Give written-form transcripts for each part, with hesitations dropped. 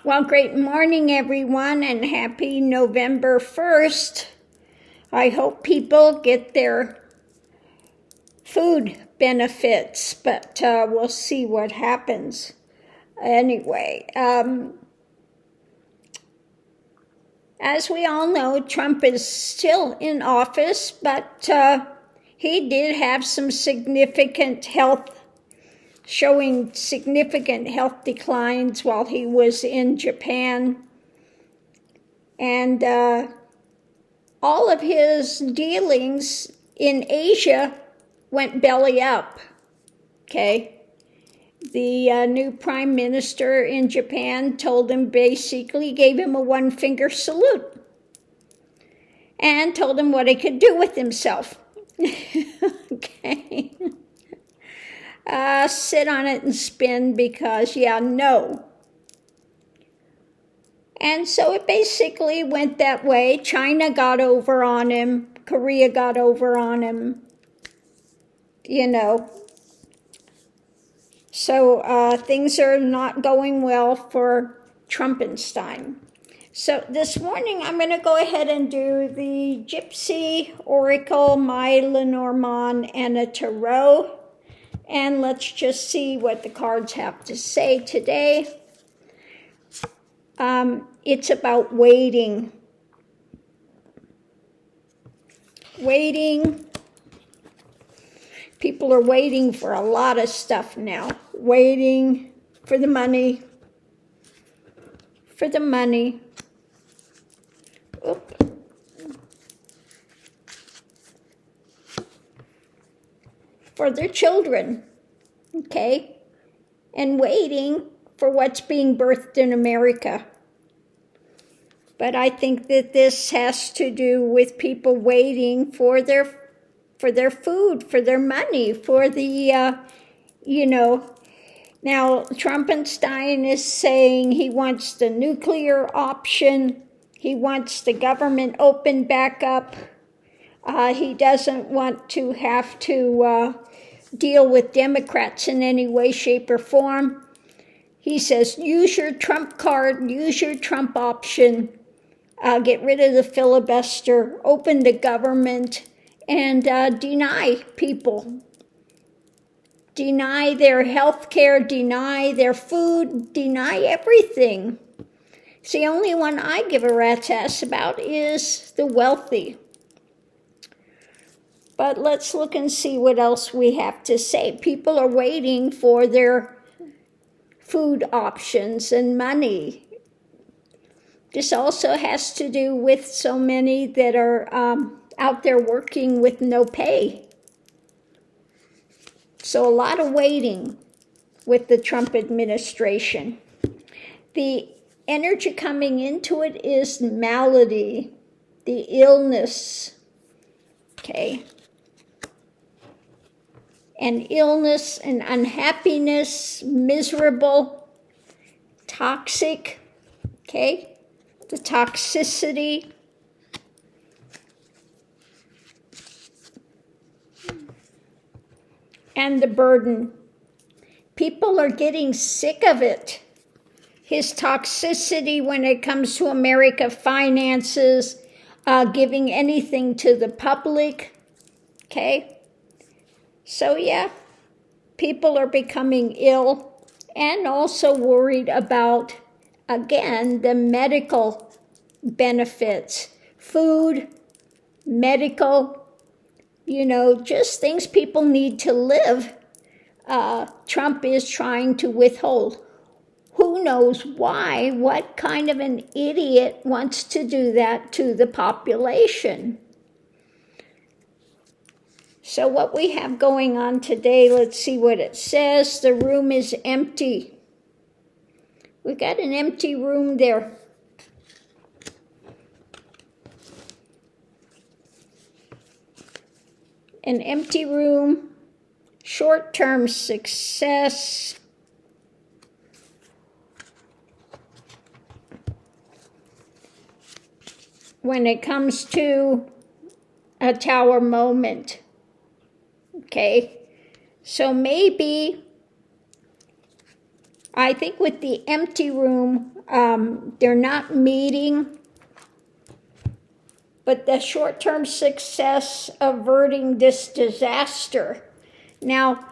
Well, great morning, everyone, and happy November 1st. I hope people get their food benefits, but we'll see what happens. Anyway, as we all know, Trump is still in office, but he did have some showing significant health declines while he was in Japan. And all of his dealings in Asia went belly up, okay? The new prime minister in Japan gave him a one-finger salute and told him what he could do with himself. Okay. Sit on it and spin because, no. And so it basically went that way. China got over on him. Korea got over on him. So things are not going well for Trumpenstein. So this morning I'm going to go ahead and do the Gypsy, Oracle, My Lenormand, and a Tarot. And let's just see what the cards have to say today. It's about waiting. Waiting. People are waiting for a lot of stuff now. Waiting for the money. For the money. Oop. For their children, okay? And waiting for what's being birthed in America. But I think that this has to do with people waiting for their food, for their money, for the, Now, Trumpenstein is saying he wants the nuclear option. He wants the government opened back up. He doesn't want to have to deal with Democrats in any way, shape, or form. He says, use your Trump card, use your Trump option, get rid of the filibuster, open the government, and deny people. Deny their health care, deny their food, deny everything. See, the only one I give a rat's ass about is the wealthy. But let's look and see what else we have to say. People are waiting for their food options and money. This also has to do with so many that are out there working with no pay. So a lot of waiting with the Trump administration. The energy coming into it is malady, the illness, okay? And illness and unhappiness, miserable, toxic, okay? The toxicity. And the burden. People are getting sick of it. His toxicity when it comes to America finances, giving anything to the public, okay? So people are becoming ill and also worried about, again, the medical benefits. Food, medical, just things people need to live. Trump is trying to withhold. Who knows why? What kind of an idiot wants to do that to the population? So what we have going on today, let's see what it says. The room is empty. We got an empty room there. An empty room, short-term success. When it comes to a tower moment. Okay, so maybe I think with the empty room, they're not meeting, but the short-term success averting this disaster. Now,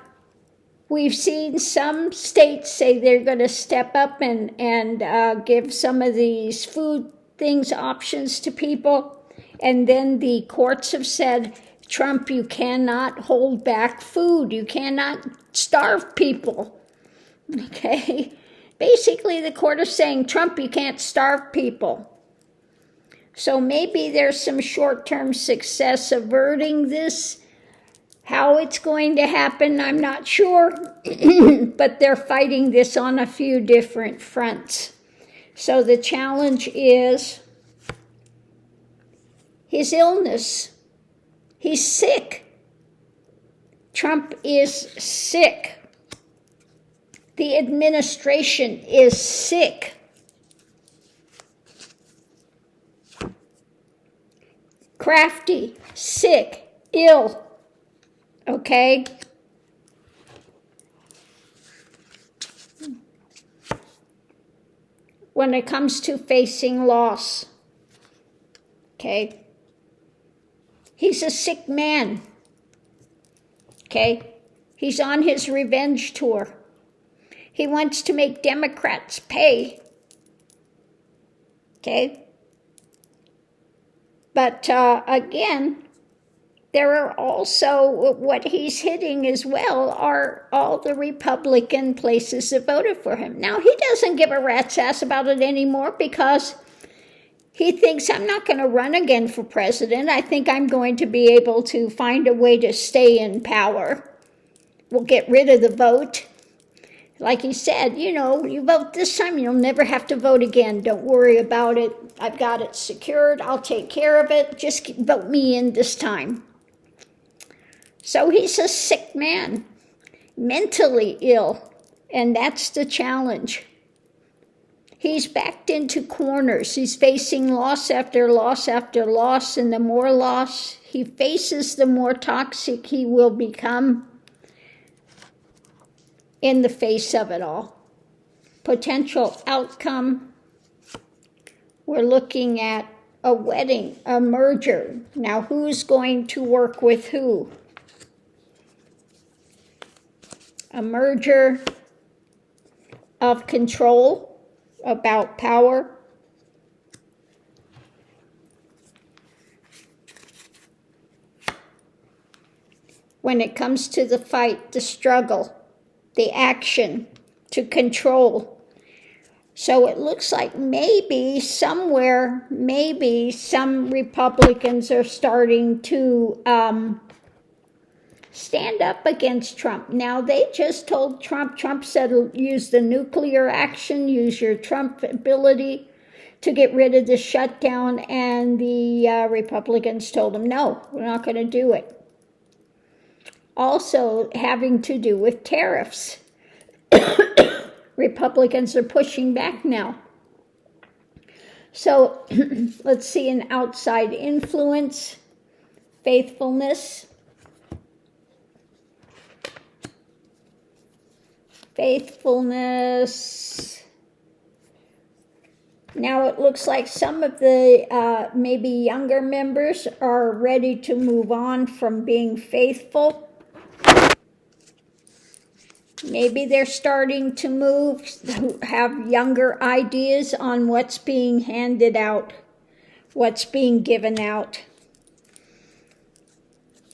we've seen some states say they're going to step up and give some of these food things options to people. And then the courts have said, Trump, you cannot hold back food. You cannot starve people. Okay? Basically, the court is saying, Trump, you can't starve people. So maybe there's some short-term success averting this. How it's going to happen, I'm not sure. But they're fighting this on a few different fronts. So the challenge is his illness. He's sick. Trump is sick. The administration is sick. Crafty, sick, ill. Okay? When it comes to facing loss. Okay? He's a sick man. Okay? He's on his revenge tour. He wants to make Democrats pay. Okay? But again, there are also, what he's hitting as well are all the Republican places that voted for him. Now, he doesn't give a rat's ass about it anymore because he thinks, I'm not going to run again for president. I think I'm going to be able to find a way to stay in power. We'll get rid of the vote. Like he said, you know, you vote this time, you'll never have to vote again. Don't worry about it. I've got it secured. I'll take care of it. Just vote me in this time. So he's a sick man, mentally ill, and that's the challenge. He's backed into corners. He's facing loss after loss after loss, and the more loss he faces, the more toxic he will become in the face of it all. Potential outcome, we're looking at a wedding, a merger. Now, who's going to work with who? A merger of control, about power. When it comes to the fight, the struggle, the action to control. So it looks like maybe somewhere, maybe some Republicans are starting to stand up against Trump. Now, they just told Trump said, use the nuclear action, use your Trump ability to get rid of the shutdown, and the Republicans told him, no, we're not going to do it. Also having to do with tariffs. Republicans are pushing back now. So let's see, an outside influence, faithfulness. Faithfulness. Now it looks like some of the maybe younger members are ready to move on from being faithful. Maybe they're starting to move, have younger ideas on what's being handed out, what's being given out.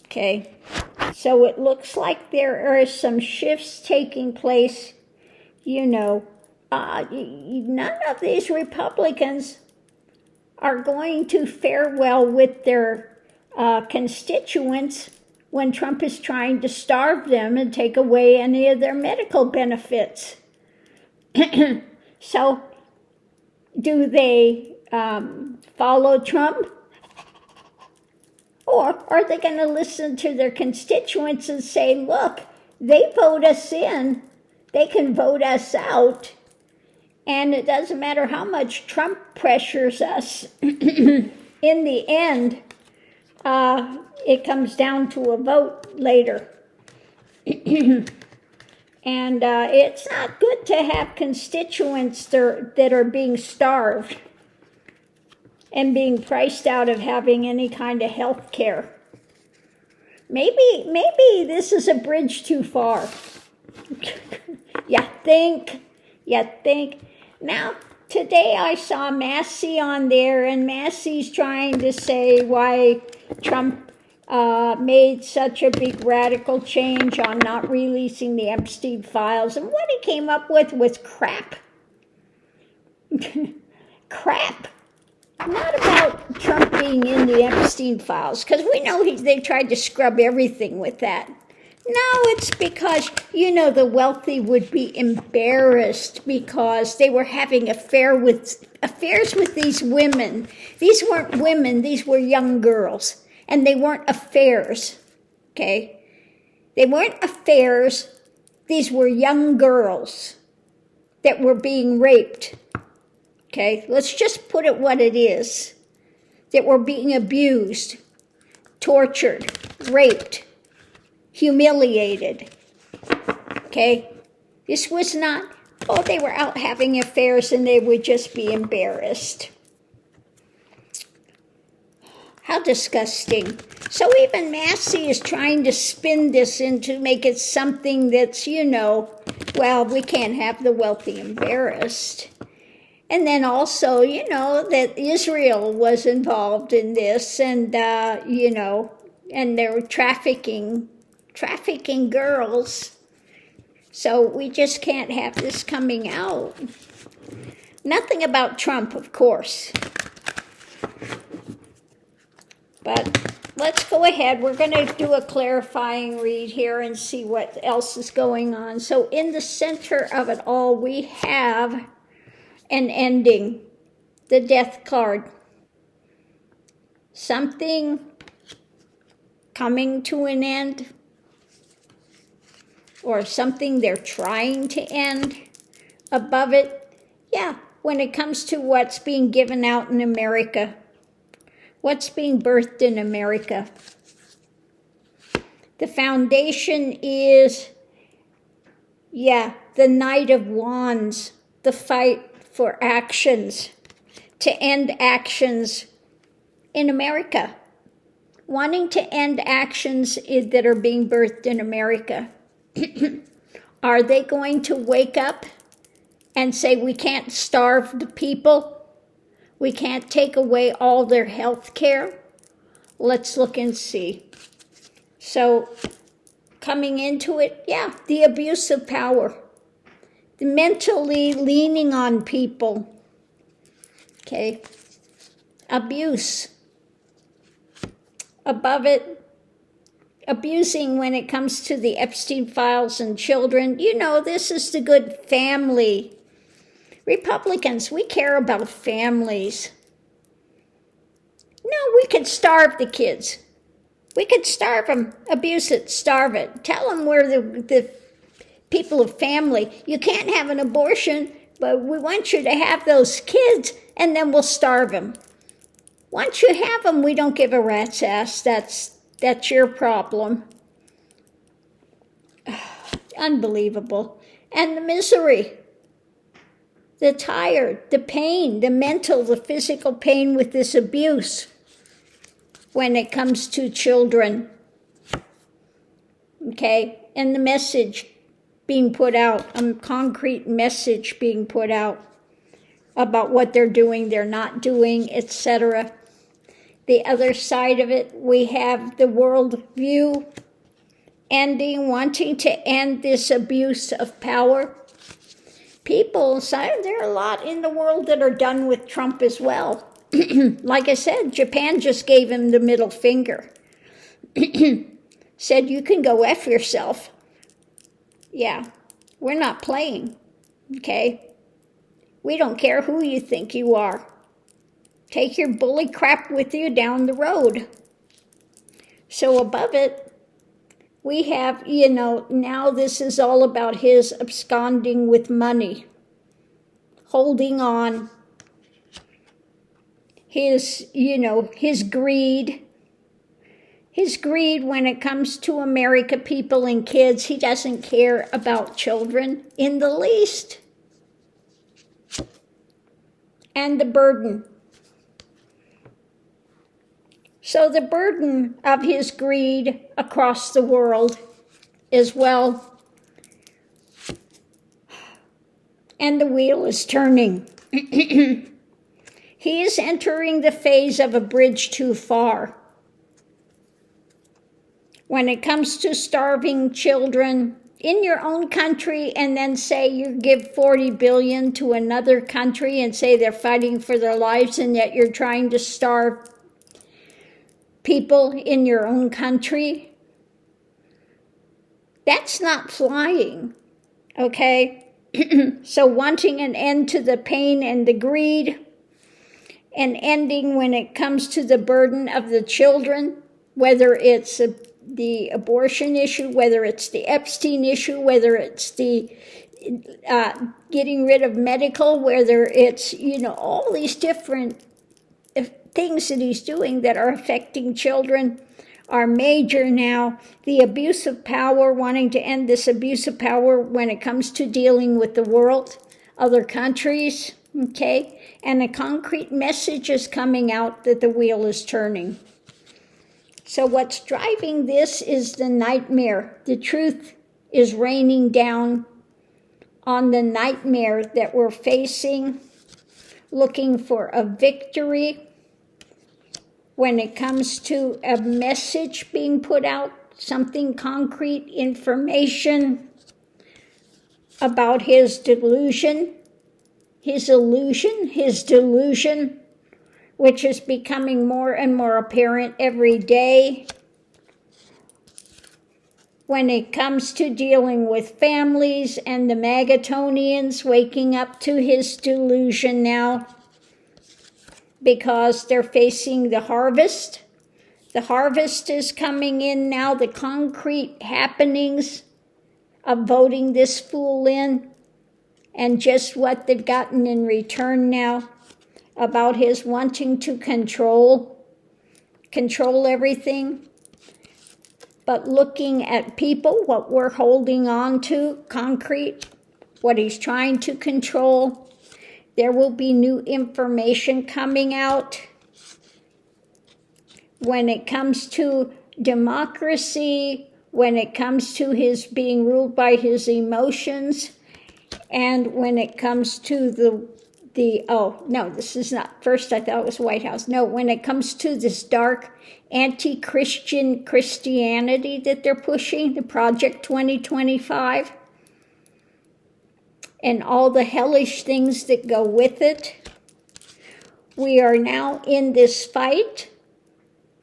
Okay, so it looks like there are some shifts taking place. You know, none of these Republicans are going to fare well with their constituents when Trump is trying to starve them and take away any of their medical benefits. So, do they follow Trump? Or are they going to listen to their constituents and say, look, they vote us in, they can vote us out, and it doesn't matter how much Trump pressures us. In the end, it comes down to a vote later. And it's not good to have constituents that are being starved and being priced out of having any kind of health care. Maybe this is a bridge too far. You think. Now, today I saw Massey on there, and Massey's trying to say why Trump made such a big radical change on not releasing the Epstein files. And what he came up with was crap. Crap. Not about Trump being in the Epstein files, because we know they tried to scrub everything with that. No, it's because, the wealthy would be embarrassed because they were having affairs with these women. These weren't women, these were young girls. And they weren't affairs, okay? They weren't affairs. These were young girls that were being raped, okay? Let's just put it what it is. That were being abused, tortured, raped, humiliated, okay? This was not, they were out having affairs and they would just be embarrassed. How disgusting. So even Massey is trying to spin this into make it something that's, we can't have the wealthy embarrassed. And then also, that Israel was involved in this and, and they were trafficking girls. So we just can't have this coming out. Nothing about Trump, of course. But let's go ahead. We're going to do a clarifying read here and see what else is going on. So in the center of it all, we have an ending, the death card. Something coming to an end, or something they're trying to end. Above it, when it comes to what's being given out in America, what's being birthed in America. The foundation is, the Knight of Wands, the fight for actions, to end actions in America. Wanting to end actions that are being birthed in America. Are they going to wake up and say, we can't starve the people? We can't take away all their health care? Let's look and see. So, coming into it, the abuse of power. The mentally leaning on people. Okay. Abuse. Above it, abusing when it comes to the Epstein files and children. This is the good family. Republicans, we care about families. No, we could starve the kids. We could starve them, abuse it, starve it. Tell them we're the people of family. You can't have an abortion, but we want you to have those kids, and then we'll starve them. Once you have them, we don't give a rat's ass. That's your problem. Unbelievable. And the misery. The tired, the pain, the mental, the physical pain with this abuse when it comes to children. Okay? And the message being put out, a concrete message being put out about what they're doing, they're not doing, etc. The other side of it, we have the world view ending, wanting to end this abuse of power. People, there are a lot in the world that are done with Trump as well. Like I said, Japan just gave him the middle finger. Said, you can go F yourself. Yeah, we're not playing, okay? We don't care who you think you are. Take your bully crap with you down the road. So above it, we have, now this is all about his absconding with money, holding on, his greed, His greed when it comes to America, people and kids, he doesn't care about children in the least. And the burden. So the burden of his greed across the world as well. And the wheel is turning. He is entering the phase of a bridge too far. When it comes to starving children in your own country, and then say you give 40 billion to another country and say they're fighting for their lives, and yet you're trying to starve people in your own country, that's not flying, okay? So wanting an end to the pain and the greed, and ending when it comes to the burden of the children, whether it's the abortion issue, whether it's the Epstein issue, whether it's the getting rid of medical, whether it's, all these different things that he's doing that are affecting children are major now. The abuse of power, wanting to end this abuse of power when it comes to dealing with the world, other countries, okay? And a concrete message is coming out that the wheel is turning. So what's driving this is the nightmare. The truth is raining down on the nightmare that we're facing, looking for a victory. When it comes to a message being put out, something concrete, information about his delusion, his illusion, his delusion, which is becoming more and more apparent every day. When it comes to dealing with families and the Magatonians waking up to his delusion now, because they're facing the harvest. The harvest is coming in now, the concrete happenings of voting this fool in, and just what they've gotten in return now about his wanting to control everything. But looking at people, what we're holding on to, concrete, what he's trying to control. There will be new information coming out. When it comes to democracy, when it comes to his being ruled by his emotions, and when it comes to this is not, first I thought it was White House. No, when it comes to this dark anti-Christian Christianity that they're pushing, the Project 2025, and all the hellish things that go with it. We are now in this fight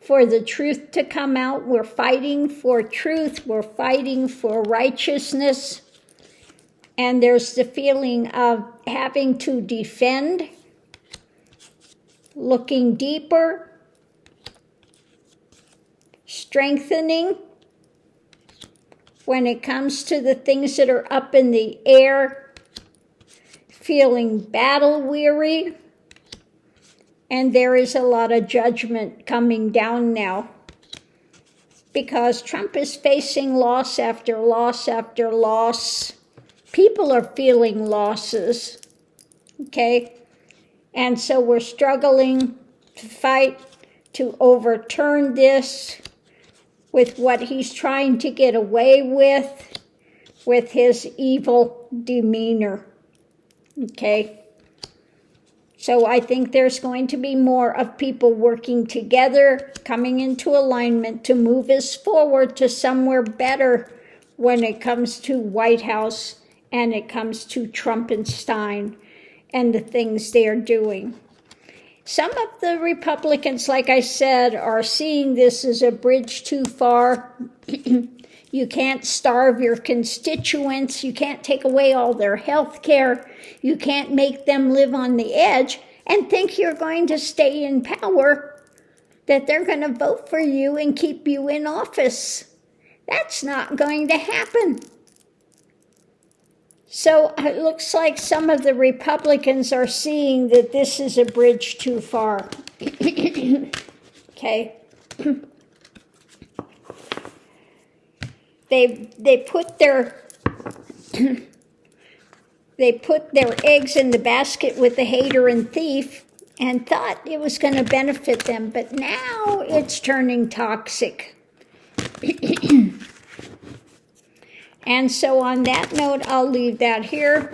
for the truth to come out. We're fighting for truth. We're fighting for righteousness. And there's the feeling of having to defend, looking deeper, strengthening when it comes to the things that are up in the air, feeling battle weary, and there is a lot of judgment coming down now because Trump is facing loss after loss after loss. People are feeling losses, okay? And so we're struggling to fight to overturn this with what he's trying to get away with his evil demeanor. Okay, so I think there's going to be more of people working together, coming into alignment to move us forward to somewhere better when it comes to White House and it comes to Trumpenstein and the things they are doing. Some of the Republicans, like I said, are seeing this as a bridge too far. You can't starve your constituents. You can't take away all their health care. You can't make them live on the edge and think you're going to stay in power, that they're going to vote for you and keep you in office. That's not going to happen. So it looks like some of the Republicans are seeing that this is a bridge too far. Okay. They put their they put their eggs in the basket with the hater and thief and thought it was going to benefit them, but now it's turning toxic. And so on that note, I'll leave that here.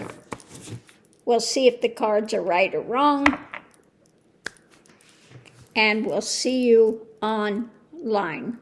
We'll see if the cards are right or wrong. And we'll see you online.